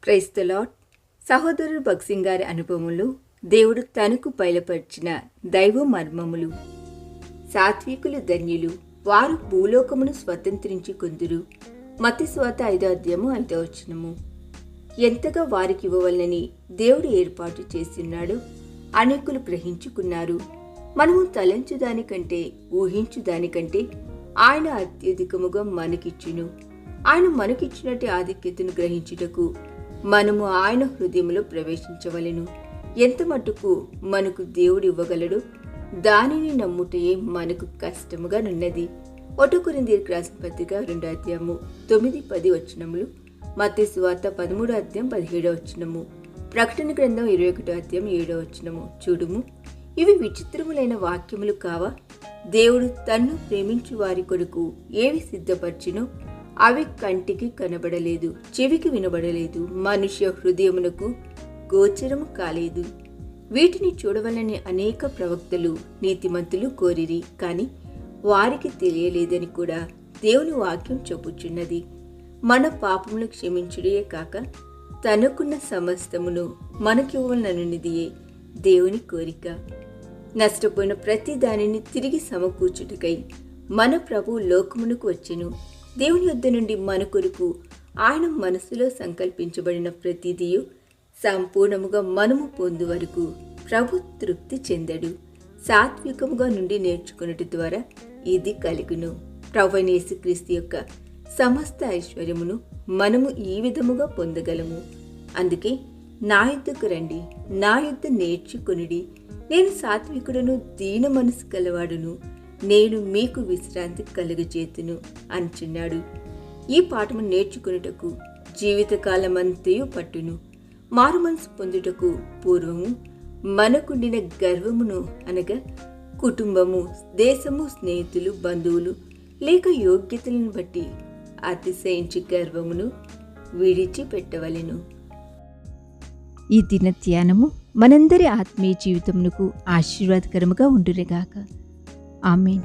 Praise the lord. సహోదరుడు భక్సింగ్ గారి అనుభవంలో దేవుడు తనకు బయలుపరిచిన దైవ మర్మములు. సాత్వికులు ధన్యులు, వారు భూలోకమును స్వతంత్రించుకొందురు. మత్తయి సువార్త 5వ అధ్యాయము 5వ వచనము. ఎంతగా వారికి ఇవ్వవలనని దేవుడు ఏర్పాటు చేస్తున్నాడు అనేకులు గ్రహించుకున్నారు. మనము తలంచు దానికంటే ఊహించు దానికంటే ఆయన అత్యధికముగా మనకిచ్చును. ఆయన మనకిచ్చినట్టు ఆధిక్యతను గ్రహించుటకు మనము ఆయన హృదయంలో ప్రవేశించవలెను. ఎంత మట్టుకు మనకు దేవుడు ఇవ్వగలడు దానిని నమ్ముటయే మనకు కష్టముగా నున్నది. 1 కొరింథీయులకు రాసిన పత్రిక 2వ అధ్యాయము 9-10 వచనములు, మత్తయి సువార్త 13వ అధ్యాయం 17వ వచనము, ప్రకటన గ్రంథం 21వ అధ్యాయం 7వ వచనము. చూడుము, ఇవి విచిత్రములైన వాక్యములు కావా? దేవుడు తన్ను ప్రేమించు వారి కొరకు ఏవి సిద్ధపరచునో అవి కంటికి కనబడలేదు, చెవికి వినబడలేదు, మనుష్య హృదయమునకు గోచరము కాలేదు. వీటిని చూడవలని అనేక ప్రవక్తలు నీతిమంతులు కోరిరి, కాని వారికి తెలియలేదని కూడా దేవుని వాక్యం చెప్పుచున్నది. మన పాపములు క్షమించుడే కాక తనకున్న సమస్తమును మనకివ్వననున్నదియే దేవుని కోరిక. నష్టపోయిన ప్రతి దానిని తిరిగి సమకూర్చుటకై మన ప్రభు లోకమునకు వచ్చెను. దేవుని యొద్ద నుండి మన కొరకు ఆయన మనసులో సంకల్పించబడిన ప్రతిదియు సంపూర్ణముగా మనము పొందు వరకు ప్రభు తృప్తి చెందడు. సాత్వికముగా నుండి నేర్చుకున్నట్టు ద్వారా ఇది కలుగును. ప్రభువైన యేసుక్రీస్తు యొక్క సమస్త ఐశ్వర్యమును మనము ఈ విధముగా పొందగలము. అందుకే నా యుద్ధకు రండి, నా యుద్ధ నేర్చుకొనుడి, నేను సాత్వికుడును దీన మనసు కలవాడును, నేను మీకు విశ్రాంతి కలుగజేతును అంటున్నాడు. ఈ పాఠము నేర్చుకున్నటకు జీవితకాలమంతయు పట్టును. మారు మనసు పొందుటకు పూర్వము మనకుండిన గర్వమును అనగా కుటుంబము, దేశము, స్నేహితులు, బంధువులు లేక యోగ్యతలను బట్టి అతిశయించి గర్వమును విడిచిపెట్టవలెను. ఈ దిన ధ్యానము మనందరి ఆత్మీయ జీవితమునకు ఆశీర్వాదకరముగా ఉండునుగాక. ఆమేన్.